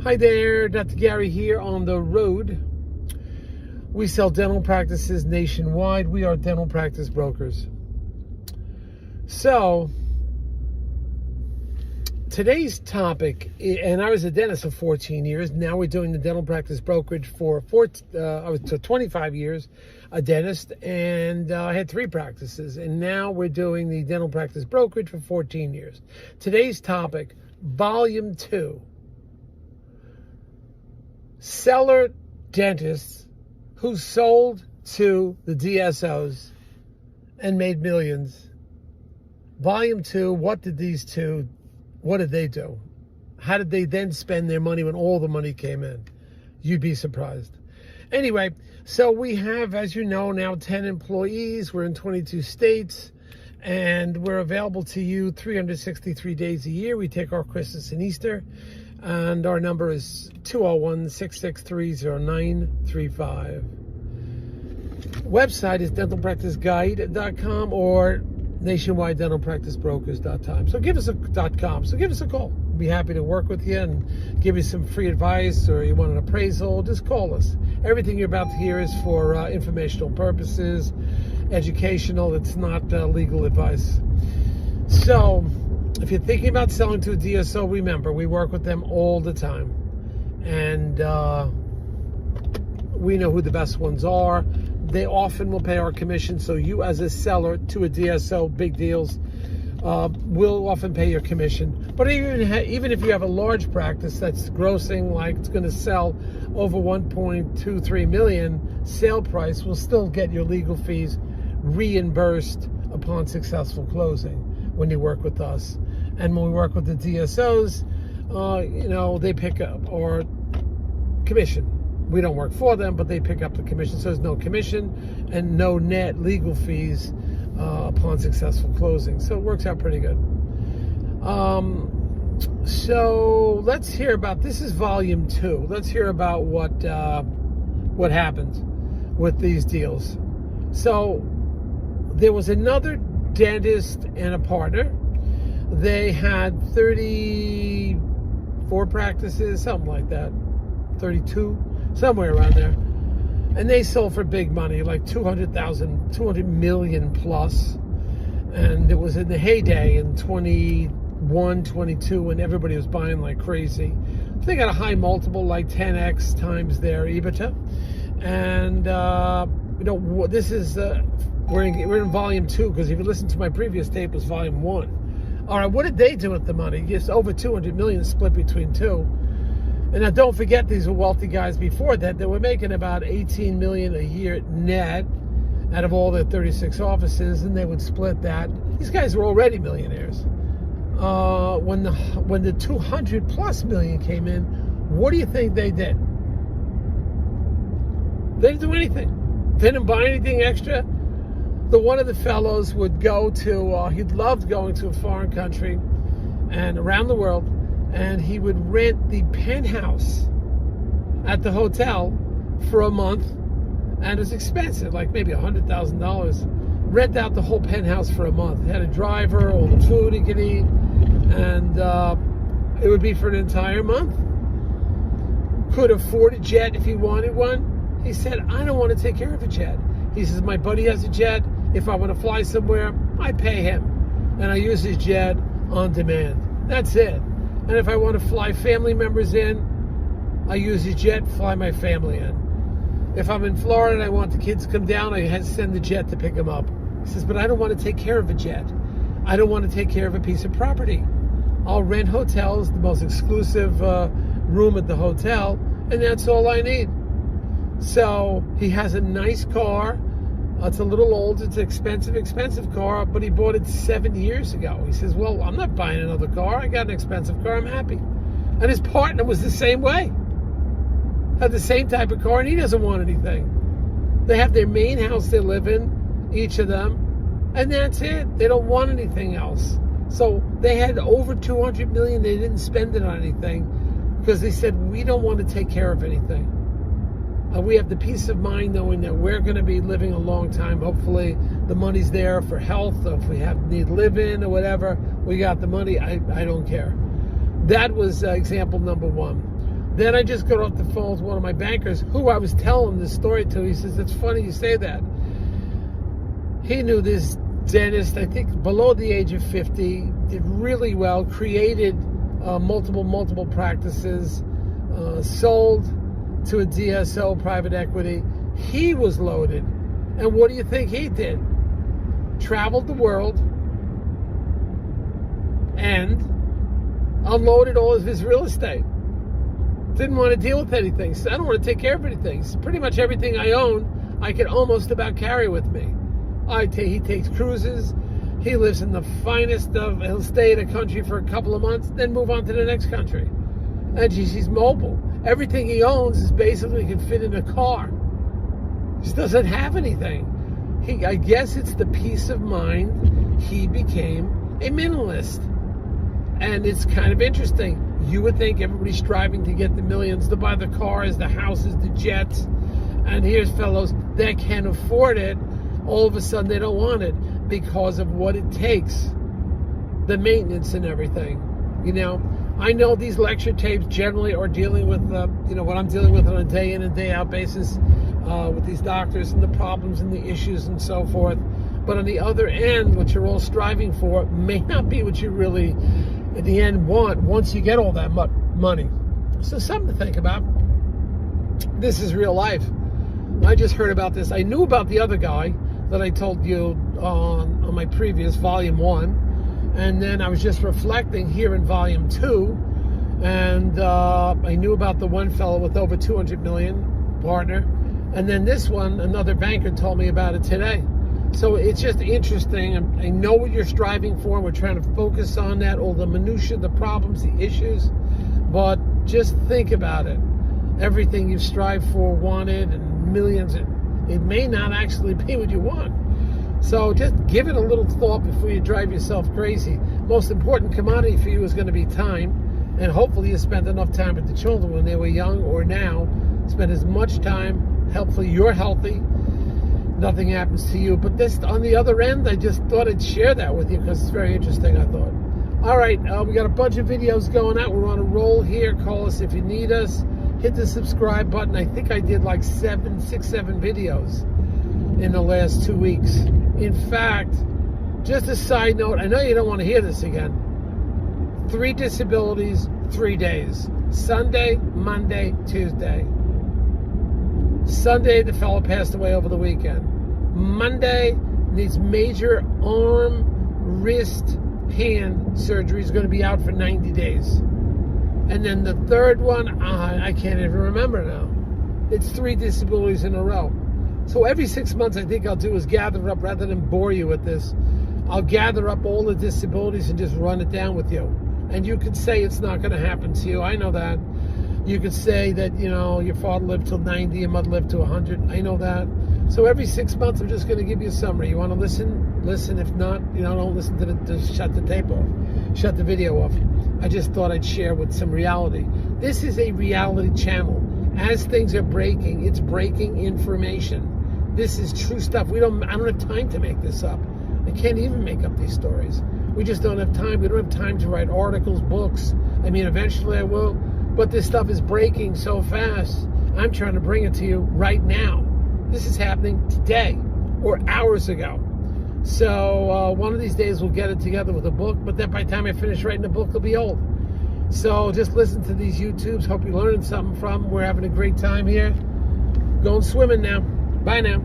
Hi there, Dr. Gary here on the road. We sell dental practices nationwide. We are dental practice brokers. So, today's topic, and I was a dentist for 14 years. Now we're doing the dental practice brokerage for 25 years, a dentist, and I had 3 practices. And now we're doing the dental practice brokerage for 14 years. Today's topic, Volume 2. Seller dentists who sold to the DSOs and made millions. Volume 2, what did they do? How did they then spend their money when all the money came in? You'd be surprised. Anyway, so we have, as you know, now 10 employees. We're in 22 states, and we're available to you 363 days a year. We take our Christmas and Easter. And our number is 201-663-0935. Website is dentalpracticeguide.com or nationwidedentalpracticebrokers.com. So give us a .com. So give us a call. We'll be happy to work with you and give you some free advice, or you want an appraisal, just call us. Everything you're about to hear is for informational purposes, educational. It's not legal advice. So, if you're thinking about selling to a DSO, remember, we work with them all the time. And we know who the best ones are. They often will pay our commission. So you as a seller to a DSO, big deals, will often pay your commission. But even if you have a large practice that's grossing like it's going to sell over 1.23 million, sale price will still get your legal fees reimbursed upon successful closing when you work with us. And when we work with the DSOs, they pick up our commission. We don't work for them, but they pick up the commission. So there's no commission and no net legal fees upon successful closing. So it works out pretty good. So let's hear about, this is Volume 2. Let's hear about what happened with these deals. So there was another dentist and a partner. They had 34 practices, something like that, 32, somewhere around there. And they sold for big money, like 200 million plus. And it was in the heyday in 21, 22, when everybody was buying like crazy. They got a high multiple, like 10x times their EBITDA. And, this is, we're in Volume 2, because if you listen to my previous tape, it was Volume 1. All right, what did they do with the money? It's over 200 million split between 2. And now don't forget, these were wealthy guys before that. They were making about 18 million a year net out of all their 36 offices, and they would split that. These guys were already millionaires. When the 200 plus million came in, what do you think they did? They didn't do anything. They didn't buy anything extra. One of the fellows would go to, he loved going to a foreign country and around the world, and he would rent the penthouse at the hotel for a month, and it was expensive, like maybe $100,000. Rent out the whole penthouse for a month. He had a driver, all the food he could eat, and it would be for an entire month. Could afford a jet if he wanted one. He said, I don't want to take care of a jet. He says, my buddy has a jet. If I want to fly somewhere, I pay him. And I use his jet on demand. That's it. And if I want to fly family members in, I use his jet, fly my family in. If I'm in Florida and I want the kids to come down, I send the jet to pick them up. He says, but I don't want to take care of a jet. I don't want to take care of a piece of property. I'll rent hotels, the most exclusive room at the hotel, and that's all I need. So he has a nice car. It's a little old. It's an expensive car, but he bought it 7 years ago. He says, well, I'm not buying another car. I got an expensive car. I'm happy. And his partner was the same way. Had the same type of car, and he doesn't want anything. They have their main house they live in, each of them, and that's it. They don't want anything else. So they had over 200 million. They didn't spend it on anything because they said, we don't want to take care of anything. We have the peace of mind knowing that we're going to be living a long time. Hopefully the money's there for health, or if we need live-in or whatever, we got the money. I don't care. That was example number 1. Then I just got off the phone with one of my bankers who I was telling this story to. He says, it's funny you say that. He knew this dentist, I think below the age of 50, did really well, created multiple practices, sold to a DSO, private equity. He was loaded. And what do you think he did? Traveled the world and unloaded all of his real estate. Didn't want to deal with anything. So I don't want to take care of anything. So pretty much everything I own, I could almost about carry with me. He takes cruises. He lives in the finest of, he'll stay in a country for a couple of months, then move on to the next country. And he's mobile. Everything he owns is basically can fit in a car. Just doesn't have anything. I guess it's the peace of mind. He became a minimalist. And it's kind of interesting. You would think everybody's striving to get the millions, to buy the cars, the houses, the jets. And here's fellows that can afford it. All of a sudden they don't want it because of what it takes. The maintenance and everything. You know, I know these lecture tapes generally are dealing with, what I'm dealing with on a day in and day out basis with these doctors and the problems and the issues and so forth. But on the other end, what you're all striving for may not be what you really, in the end, want once you get all that money. So something to think about. This is real life. I just heard about this. I knew about the other guy that I told you on my previous volume 1. And then I was just reflecting here in volume 2. And I knew about the one fellow with over 200 million, partner. And then this one, another banker told me about it today. So it's just interesting. I know what you're striving for. We're trying to focus on that, all the minutiae, the problems, the issues. But just think about it. Everything you've strived for, wanted, and millions, it may not actually be what you want. So just give it a little thought before you drive yourself crazy. Most important commodity for you is going to be time. And hopefully you spent enough time with the children when they were young or now. Spend as much time. Hopefully you're healthy. Nothing happens to you. But this, on the other end, I just thought I'd share that with you because it's very interesting, I thought. All right, we got a bunch of videos going out. We're on a roll here. Call us if you need us. Hit the subscribe button. I think I did like 7 videos in the last 2 weeks. In fact, just a side note, I know you don't want to hear this again. 3 disabilities, 3 days. Sunday, Monday, Tuesday. Sunday, the fellow passed away over the weekend. Monday, needs major arm, wrist, hand surgery. Is going to be out for 90 days. And then the third one, I can't even remember now. It's 3 disabilities in a row. So every 6 months, I think I'll do is gather up, rather than bore you with this, I'll gather up all the disabilities and just run it down with you. And you could say it's not going to happen to you. I know that. You could say that, your father lived till 90, your mother lived to 100. I know that. So every 6 months, I'm just going to give you a summary. You want to listen? Listen. If not, don't listen to just shut the tape off. Shut the video off. I just thought I'd share with some reality. This is a reality channel. As things are breaking, it's breaking information. This is true stuff. I don't have time to make this up. I can't even make up these stories. We just don't have time. We don't have time to write articles, books. I mean, eventually I will. But this stuff is breaking so fast. I'm trying to bring it to you right now. This is happening today or hours ago. So one of these days we'll get it together with a book. But then by the time I finish writing the book, it'll be old. So just listen to these YouTubes. Hope you're learning something from them. We're having a great time here. Going swimming now. Bye now.